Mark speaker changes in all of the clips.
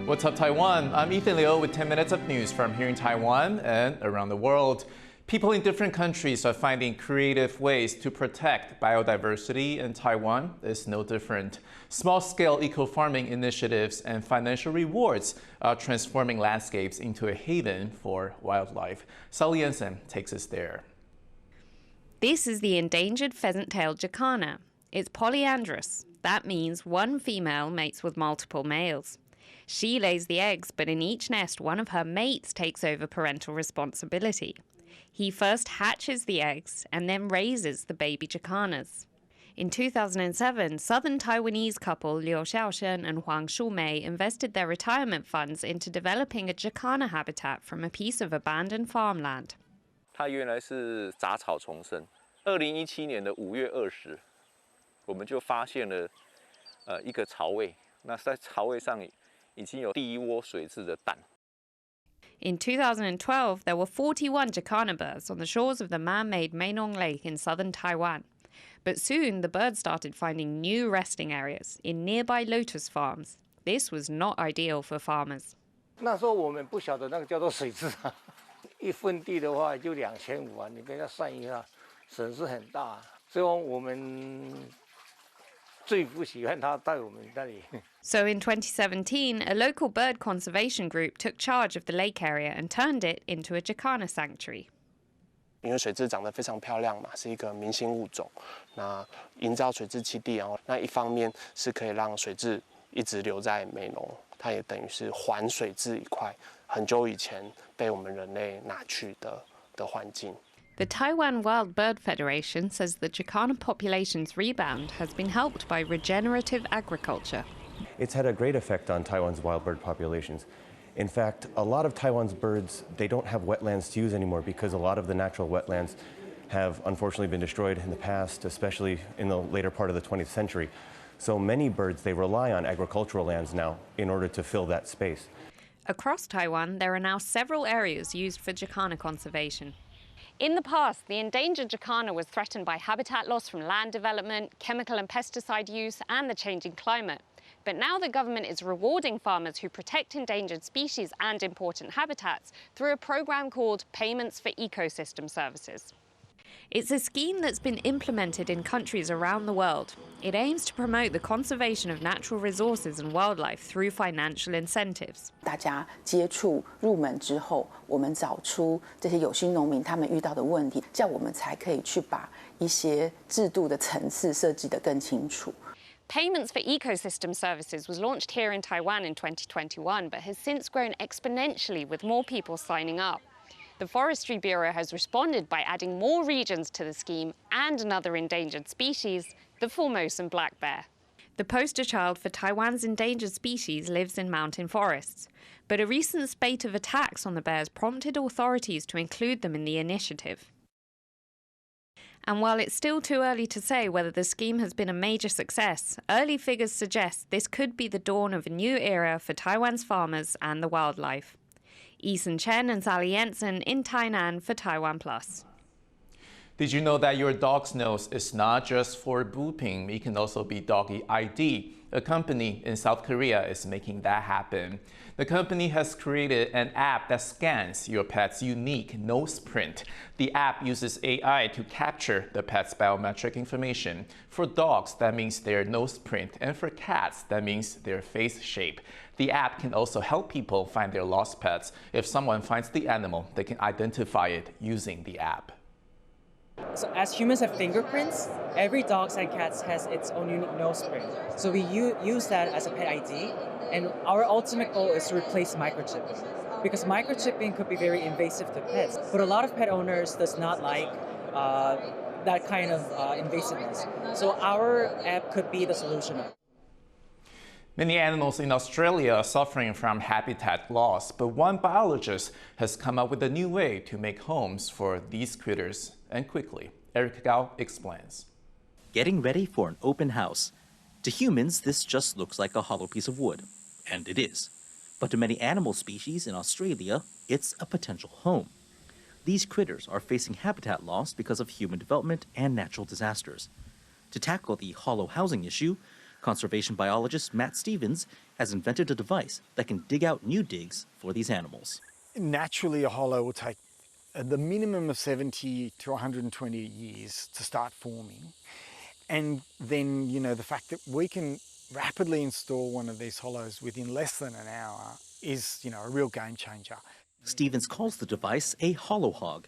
Speaker 1: What's up, Taiwan? I'm Ethan Liu with 10 minutes of news from here in Taiwan and around the world. People in different countries are finding creative ways to protect biodiversity, and Taiwan is no different. Small-scale eco-farming initiatives and financial rewards are transforming landscapes into a haven for wildlife. Sally Jensen takes us there.
Speaker 2: This is the endangered pheasant-tailed jacana. It's polyandrous. That means one female mates with multiple males. She lays the eggs, but in each nest, one of her mates takes over parental responsibility. He first hatches the eggs and then raises the baby jacanas. In 2007, southern Taiwanese couple Liu Xiaoshen and Huang Shumei invested their retirement funds into developing a jacana habitat from a piece of abandoned farmland.
Speaker 3: 它原来是杂草丛生。2017年的5月20，我们就发现了一个巢位。那在巢位上已经有第一窝水蛭的蛋。
Speaker 2: In 2012, there were 41 jacana birds on the shores of the man-made Meinong Lake in southern Taiwan. But soon, the birds started finding new resting areas in nearby lotus farms. This was not ideal for farmers.
Speaker 4: 那时候我们不晓得那个叫做水蛭啊，一分地的话就2500啊，你给它算一下，损失很大。所以我们最不喜欢它在我们那里。
Speaker 2: So in 2017, a local bird conservation group took charge of the lake area and turned it into a jacana sanctuary.
Speaker 5: 因为水蛭长得非常漂亮嘛，是一个明星物种。那营造水蛭栖地，那一方面是可以让水蛭一直留在美浓，它也等于是还水蛭一块很久以前被我们人类拿去的环境。
Speaker 2: The Taiwan Wild Bird Federation says the jacana population's rebound has been helped by regenerative agriculture.
Speaker 6: It's had a great effect on Taiwan's wild bird populations. In fact, a lot of Taiwan's birds, they don't have wetlands to use anymore because a lot of the natural wetlands have unfortunately been destroyed in the past, especially in the later part of the 20th century. So many birds, they rely on agricultural lands now in order to fill that space.
Speaker 2: Across Taiwan, there are now several areas used for jacana conservation. In the past, the endangered jacana was threatened by habitat loss from land development, chemical and pesticide use, and the changing climate. But now the government is rewarding farmers who protect endangered species and important habitats through a program called Payments for Ecosystem Services. It's a scheme that's been implemented in countries around the world. It aims to promote the conservation of natural resources and wildlife through financial incentives.
Speaker 7: 大家接触入门之后，我们找出这些有心农民他们遇到的问题，这样我们才可以去把一些制度的层次设计得更清楚。
Speaker 2: Payments for Ecosystem Services was launched here in Taiwan in 2021, but has since grown exponentially with more people signing up. The Forestry Bureau has responded by adding more regions to the scheme and another endangered species, the Formosan black bear. The poster child for Taiwan's endangered species lives in mountain forests, but a recent spate of attacks on the bears prompted authorities to include them in the initiative. And while it's still too early to say whether the scheme has been a major success, early figures suggest this could be the dawn of a new era for Taiwan's farmers and the wildlife. Eason Chen and Sally Jensen in Tainan for TaiwanPlus.
Speaker 1: Did you know that your dog's nose is not just for booping? It can also be doggy ID. A company in South Korea is making that happen. The company has created an app that scans your pet's unique nose print. The app uses AI to capture the pet's biometric information. For dogs, that means their nose print, and for cats, that means their face shape. The app can also help people find their lost pets. If someone finds the animal, they can identify it using the app.
Speaker 8: So as humans have fingerprints, every dog and cat has its own unique nose print. So we use that as a pet ID, and our ultimate goal is to replace microchipping. Because microchipping could be very invasive to pets, but a lot of pet owners does not like that kind of invasiveness. So our app could be the solution.
Speaker 1: Many animals in Australia are suffering from habitat loss, but one biologist has come up with a new way to make homes for these critters, and quickly. Eric Gao explains.
Speaker 9: Getting ready for an open house. To humans, this just looks like a hollow piece of wood, and it is. But to many animal species in Australia, it's a potential home. These critters are facing habitat loss because of human development and natural disasters. To tackle the hollow housing issue, Conservation biologist Matt Stevens has invented a device that can dig out new digs for these animals.
Speaker 10: Naturally, a hollow will take the minimum of 70 to 120 years to start forming. And then, the fact that we can rapidly install one of these hollows within less than an hour is, a real game changer.
Speaker 9: Stevens calls the device a hollow hog.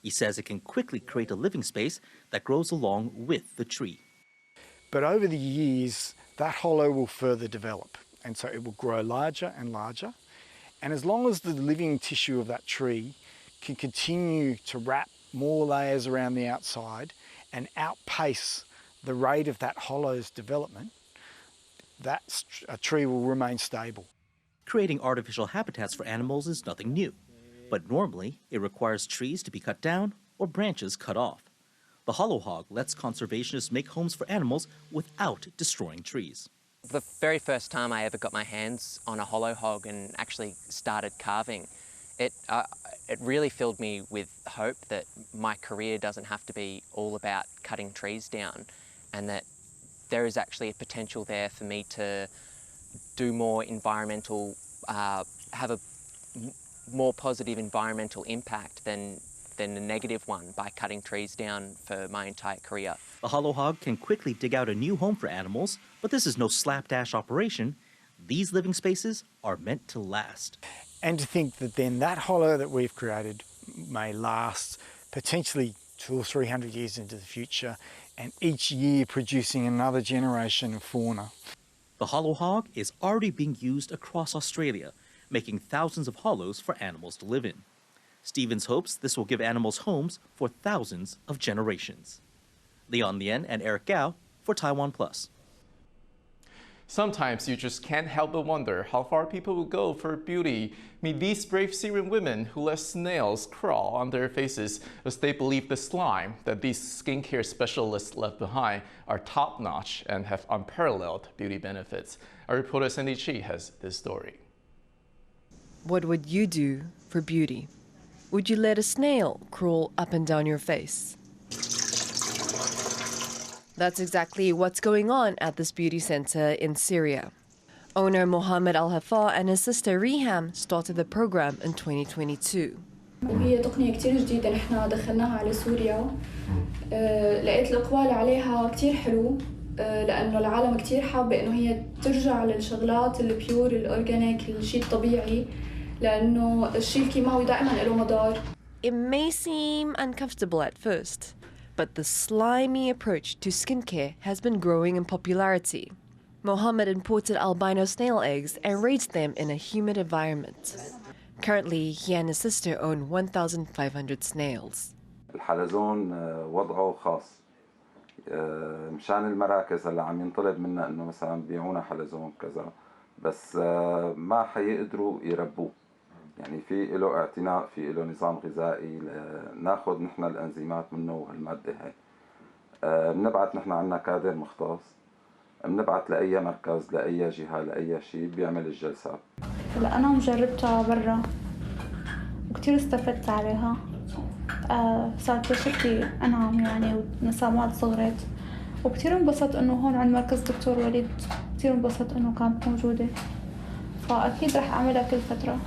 Speaker 9: He says it can quickly create a living space that grows along with the tree.
Speaker 10: But over the years, that hollow will further develop. And so it will grow larger and larger. And as long as the living tissue of that tree can continue to wrap more layers around the outside and outpace the rate of that hollow's development, that tree will remain stable.
Speaker 9: Creating artificial habitats for animals is nothing new, but normally it requires trees to be cut down or branches cut off. The hollow hog lets conservationists make homes for animals without destroying trees.
Speaker 11: The very first time I ever got my hands on a hollow hog and actually started carving, it really filled me with hope that my career doesn't have to be all about cutting trees down, and that there is actually a potential there for me to do more environmental, have a more positive environmental impact than a negative one by cutting trees down for my entire career.
Speaker 9: The hollow hog can quickly dig out a new home for animals, but this is no slapdash operation. These living spaces are meant to last.
Speaker 10: And to think that then that hollow that we've created may last potentially 200 or 300 years into the future, and each year producing another generation of fauna.
Speaker 9: The hollow hog is already being used across Australia, making thousands of hollows for animals to live in. Stevens hopes this will give animals homes for thousands of generations. Leon Lien and Eric Gao for TaiwanPlus.
Speaker 1: Sometimes you just can't help but wonder how far people will go for beauty. Meet these brave Syrian women who let snails crawl on their faces as they believe the slime that these skincare specialists left behind are top-notch and have unparalleled beauty benefits. Our reporter Sandy Chi has this story.
Speaker 12: What would you do for beauty? Would you let a snail crawl up and down your face? That's exactly what's going on at this beauty center in Syria. Owner Mohammed Al-Hafa and his sister Riham started the program in 2022.
Speaker 13: وهي تقنية كتير جديدة نحن دخلناها على سوريا. لقيت الإقبال عليها كتير حلو لأنه العالم كتير حابة إنه هي ترجع للشغلات البيور الأورجانيك الشيء الطبيعي لأنه الشيء الكيماوي دائما له مضار.
Speaker 12: It may seem uncomfortable at first, but the slimy approach to skincare has been growing in popularity. Mohammed imported albino snail eggs and raised them in a humid environment. Currently, he and his sister own 1,500 snails.
Speaker 14: الحلزون وضعه خاص. مشان المراكز اللي عم ينطلب منا انه مثلا بيعونا حلزون كذا بس ما حيقدروا يربوه. يعني في له اعتناء، في له نظام غذائي، ناخذ نحن الانزيمات منه وهالماده هي. بنبعت نحن عنا كادر مختص، بنبعت لاي مركز، لاي جهه، لاي شيء بيعمل الجلسات.
Speaker 13: هلا انا مجربتها برا وكثير استفدت عليها. صارت بشرتي انعم يعني والنسامات صغرت وكثير انبسطت انه هون عند مركز دكتور وليد، كثير انبسطت انه كانت موجوده، فاكيد رح اعملها كل فتره.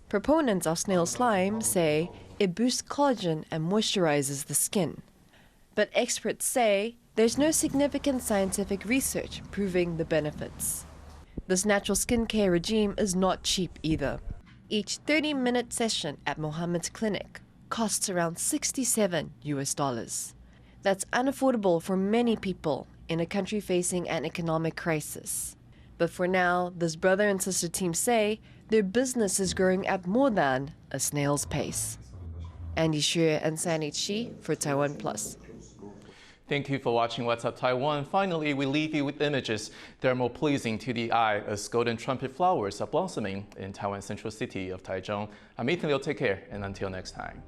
Speaker 12: Proponents of snail slime say it boosts collagen and moisturizes the skin. But experts say there's no significant scientific research proving the benefits. This natural skincare regime is not cheap either. Each 30-minute session at Mohammed's clinic costs around $67. That's unaffordable for many people in a country facing an economic crisis. But for now, this brother and sister team say their business is growing at more than a snail's pace. Andy Xue and Sandy Chi for TaiwanPlus.
Speaker 1: Thank you for watching What's Up Taiwan. Finally, we leave you with images that are more pleasing to the eye as golden trumpet flowers are blossoming in Taiwan's central city of Taichung. I'm Ethan Liu. Take care, and until next time.